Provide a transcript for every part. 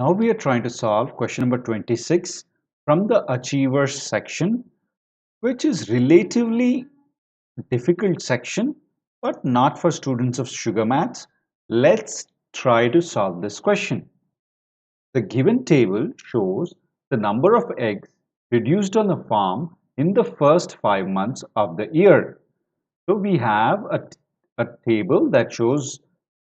Now we are trying to solve question number 26 from the Achievers section, which is relatively difficult section, but not for students of sugar maths. Let's try to solve this question. The given table shows the number of eggs produced on the farm in the first 5 months of the year. So we have a table that shows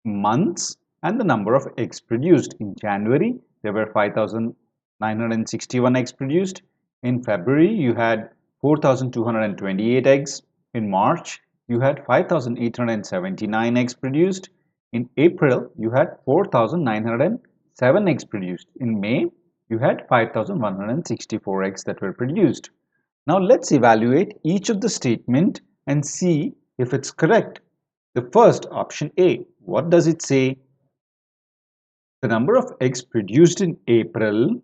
months and the number of eggs produced. In January, there were 5,961 eggs produced. In February, you had 4,228 eggs. In March, you had 5,879 eggs produced. In April, you had 4,907 eggs produced. In May, you had 5,164 eggs that were produced. Now let's evaluate each of the statement and see if it's correct. The first, option A, what does it say? The number of eggs produced in April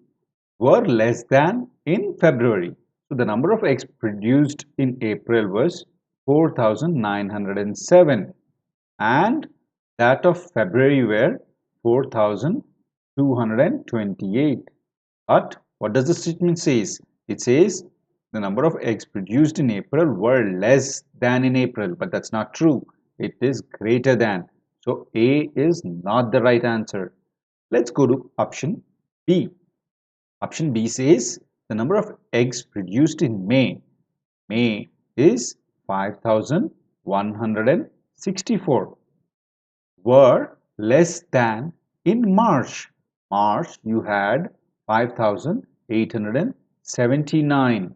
were less than in February. So the number of eggs produced in April was 4,907 and that of February were 4,228. But what does the statement says? It says the number of eggs produced in April were less than in April, but that's not true. It is greater than. So A is not the right answer. Let's go to option B. Option B says the number of eggs produced in May. May is 5,164 were less than in March. March you had 5,879.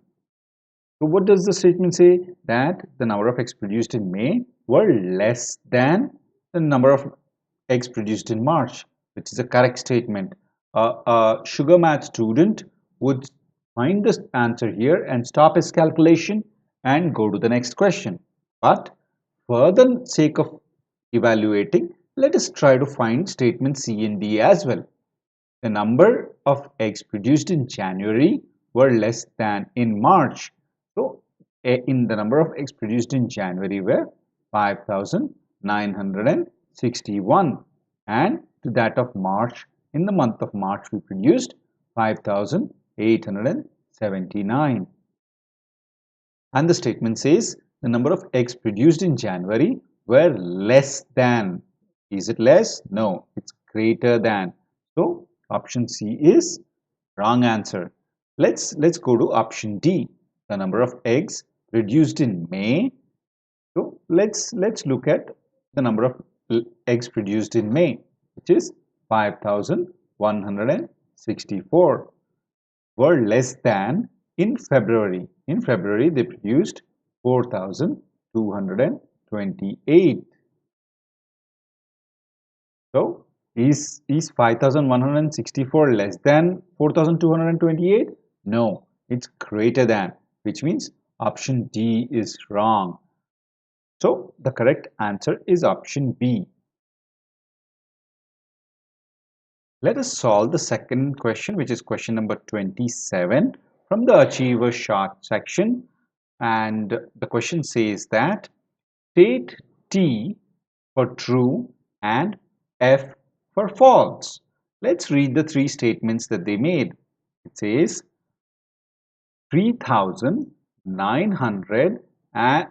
So what does the statement say? That the number of eggs produced in May were less than the number of eggs produced in March, which is a correct statement. A sugar math student would find the answer here and stop his calculation and go to the next question. But for the sake of evaluating, let us try to find statement C and D as well. The number of eggs produced in January were less than in March. So, in the number of eggs produced in January were 5,961 and to that of March, in the month of March we produced 5,879. And the statement says the number of eggs produced in January were less than. Is it less? No, it's greater than. So option C is wrong answer. Let's go to option D. The number of eggs produced in May. So let's look at the number of eggs produced in May, which is 5,164 were less than in February. In February, they produced 4,228. So, is 5,164 less than 4,228? No, it's greater than, which means option D is wrong. So, the correct answer is option B. Let us solve the second question, which is question number 27 from the Achiever Short section. And the question says that state T for true and F for false. Let's read the three statements that they made. It says 3,900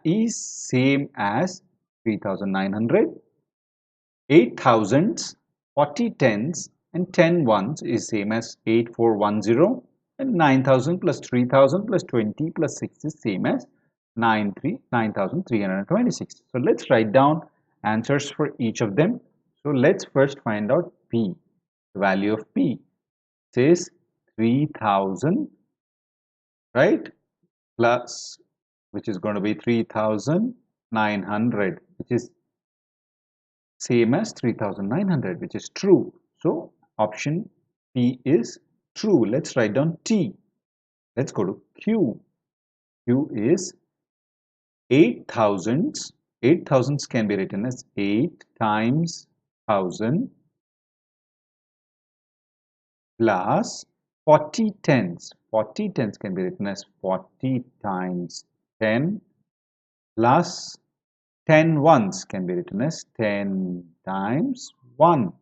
is same as 3,900. 8,000s, 40 tens and 10 ones is same as 8410, and 9,000 plus 3,000 plus 20 plus 6 is same as 9,326. So let's write down answers for each of them. So let's first find out P. The value of P says 3,000, right, plus, which is going to be 3,900, which is same as 3,900, which is true. So option P is true. Let's write down T. Let's go to Q. Q is 8,000s. 8,000s can be written as 8 times 1,000 plus 40 tens. 40 tens can be written as 40 times 10 plus 10 ones can be written as 10 times 1.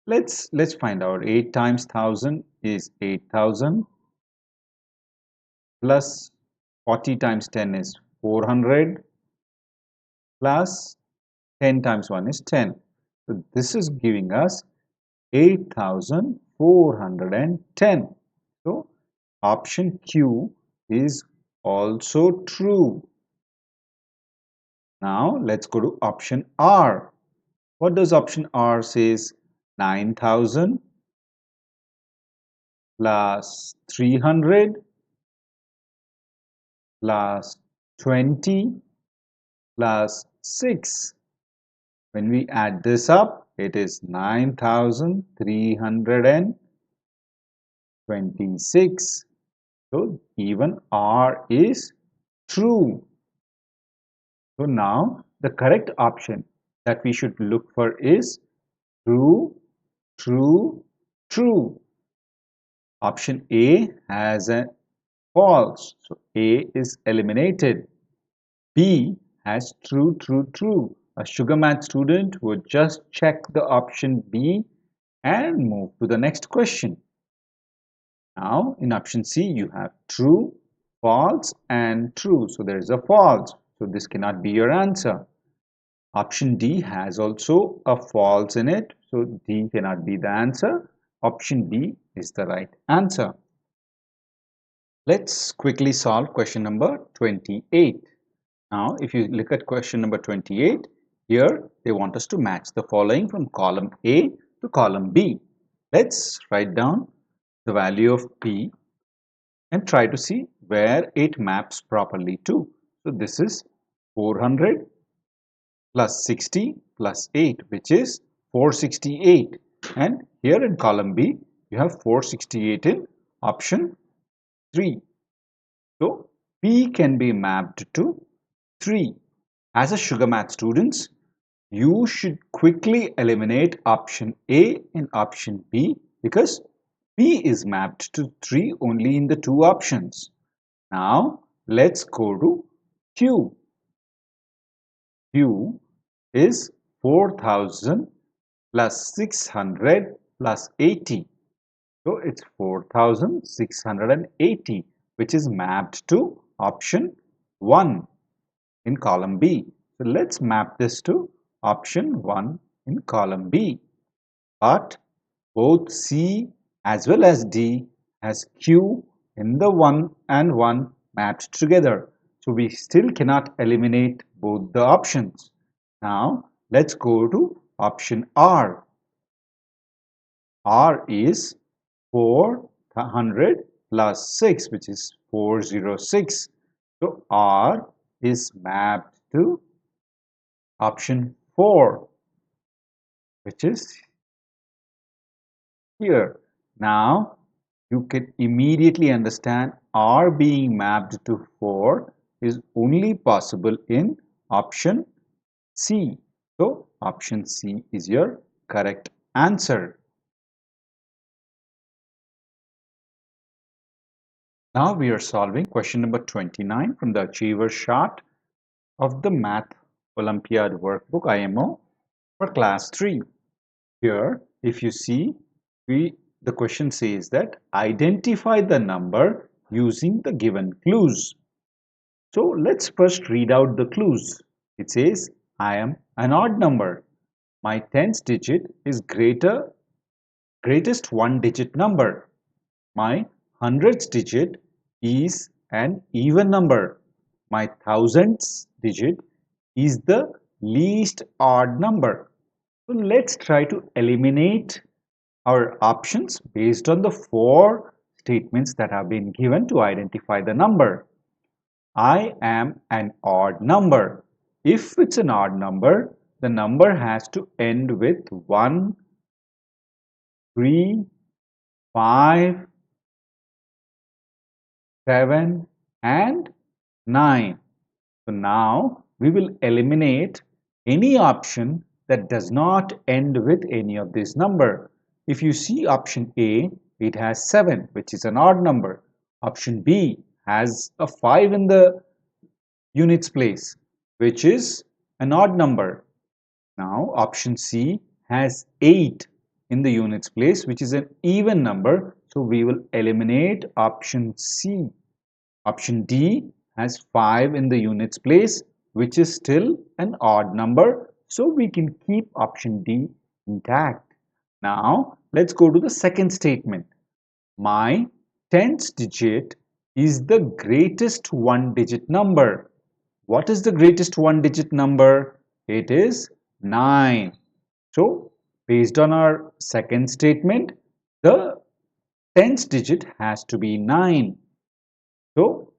Let's find out. 8 times 1000 is 8000 plus 40 times 10 is 400 plus 10 times 1 is 10. So this is giving us 8410. So option Q is also true. Now let's go to option R. What does option R says? 9000 plus 300 plus 20 plus 6. When we add this up, it is 9326. So even R is true. So now the correct option that we should look for is true, true, true. Option A has a false. So A is eliminated. B has true, true, true. A sugar math student would just check the option B and move to the next question. Now in option C you have true, false and true. So there is a false. So this cannot be your answer. Option D has also a false in it. So D cannot be the answer. Option B is the right answer. Let's quickly solve question number 28. Now, if you look at question number 28, here they want us to match the following from column A to column B. Let's write down the value of P and try to see where it maps properly to. So this is 400 plus 60 plus 8, which is 468. And here in column B, you have 468 in option 3. So P can be mapped to 3. As a sugar math students, you should quickly eliminate option A and option B because P is mapped to 3 only in the two options. Now let's go to Q. Q is 4000 plus 600 plus 80. So it's 4680, which is mapped to option 1 in column B. So let's map this to option 1 in column B. But both C as well as D has Q in the 1 and 1 mapped together. So we still cannot eliminate both the options. Now let's go to option R. R is 400 plus 6, which is 406. So R is mapped to option 4, which is here. Now you can immediately understand R being mapped to 4 is only possible in option C. So option C is your correct answer. Now we are solving question number 29 from the Achiever chart of the Math Olympiad Workbook IMO for class 3. Here, if you see, the question says that identify the number using the given clues. So let's first read out the clues. It says, I am an odd number. My tens digit is greatest one-digit number. My hundreds digit is an even number. My thousands digit is the least odd number. So let's try to eliminate our options based on the 4 statements that have been given to identify the number. I am an odd number. If it's an odd number, the number has to end with 1, 3, 5, 7 and 9. So now we will eliminate any option that does not end with any of this number. If you see option A, it has 7, which is an odd number. Option B has a 5 in the units place, which is an odd number. Now option C has 8 in the units place, which is an even number. So we will eliminate option C. Option D has 5 in the units place, which is still an odd number. So we can keep option D intact. Now let's go to the second statement. My tens digit is the greatest one-digit number. What is the greatest one-digit number? It is 9. So, based on our second statement, the tens digit has to be 9. So,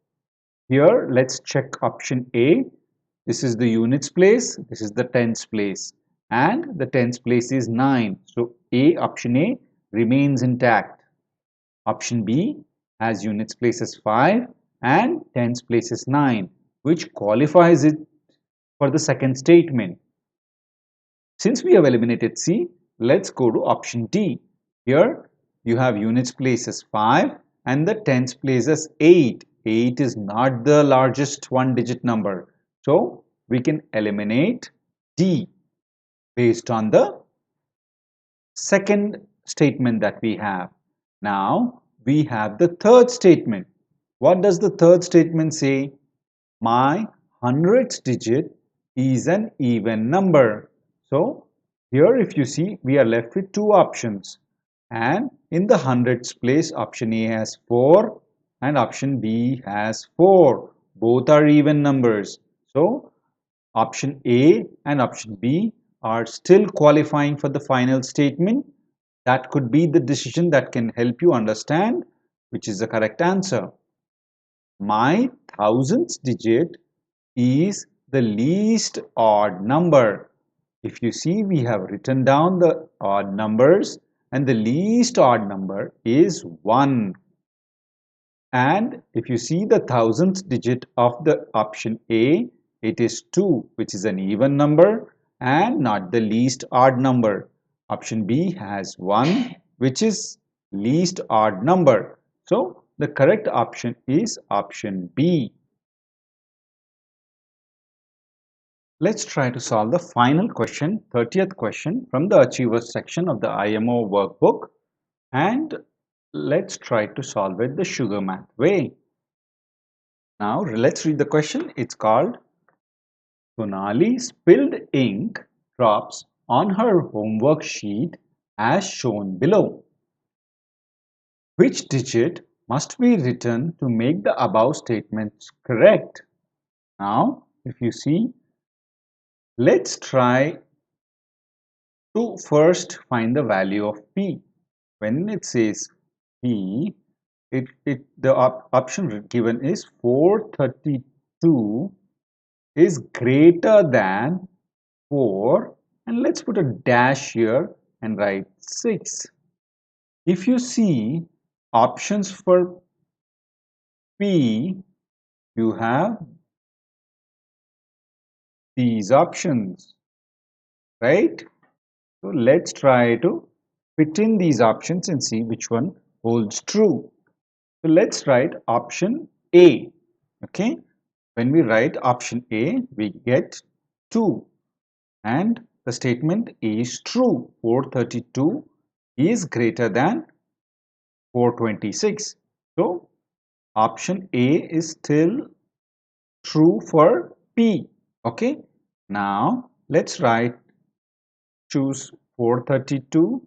here let's check option A. This is the units place, this is the tens place, and the tens place is 9. So, option A remains intact. Option B has units place as 5 and tens place as 9, which qualifies it for the second statement. Since we have eliminated C, let's go to option D. Here you have units place as 5 and the tens place as 8. 8 is not the largest one-digit number. So we can eliminate D based on the second statement that we have. Now we have the third statement. What does the third statement say? My hundredth digit is an even number. So here if you see, we are left with two options, and in the hundreds place option A has 4 and option B has 4. Both are even numbers. So option A and option B are still qualifying for the final statement. That could be the decision that can help you understand which is the correct answer. My thousandth digit is the least odd number. If you see, we have written down the odd numbers and the least odd number is 1. And if you see the thousandth digit of the option A, it is 2, which is an even number and not the least odd number. Option B has 1, which is least odd number. So the correct option is option B. Let's try to solve the final question, 30th question from the Achievers section of the IMO workbook, and let's try to solve it the sugar math way. Now let's read the question. It's called Sonali spilled ink drops on her homework sheet as shown below. Which digit must be written to make the above statements correct? Now if you see, let's try to first find the value of P. When it says P, the option given is 432 is greater than 4, and let's put a dash here and write 6. If you see options for P, you have these options, right? So let's try to fit in these options and see which one holds true. So let's write option A. Okay, when we write option A, we get 2 and the statement is true. 432 is greater than 426. So option A is still true for P. Okay, now let's choose 432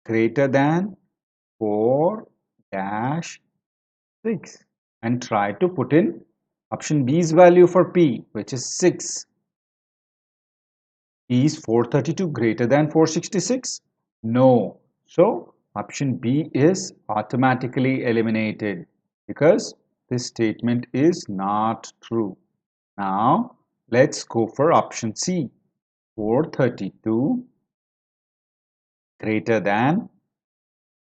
greater than 4 dash 6 and try to put in option B's value for P, which is 6. Is 432 greater than 466? No. So option B is automatically eliminated because this statement is not true. Now let's go for option C. 432 greater than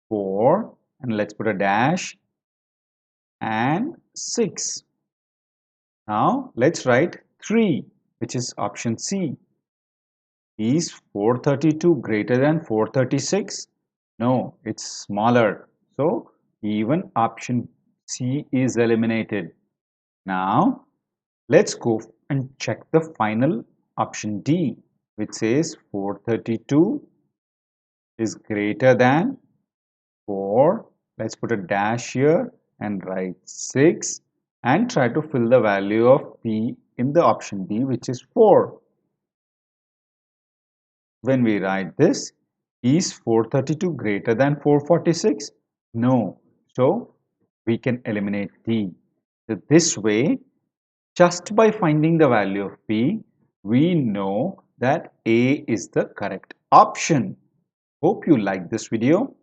4, and let's put a dash, and 6. Now let's write 3, which is option C. Is 432 greater than 436? No, it's smaller. So even option C is eliminated. Now let's go and check the final option D, which says 432 is greater than 4. Let's put a dash here and write 6 and try to fill the value of P in the option B, which is 4. When we write this, is 432 greater than 446? No. So we can eliminate D. So this way, just by finding the value of P, we know that A is the correct option. Hope you like this video.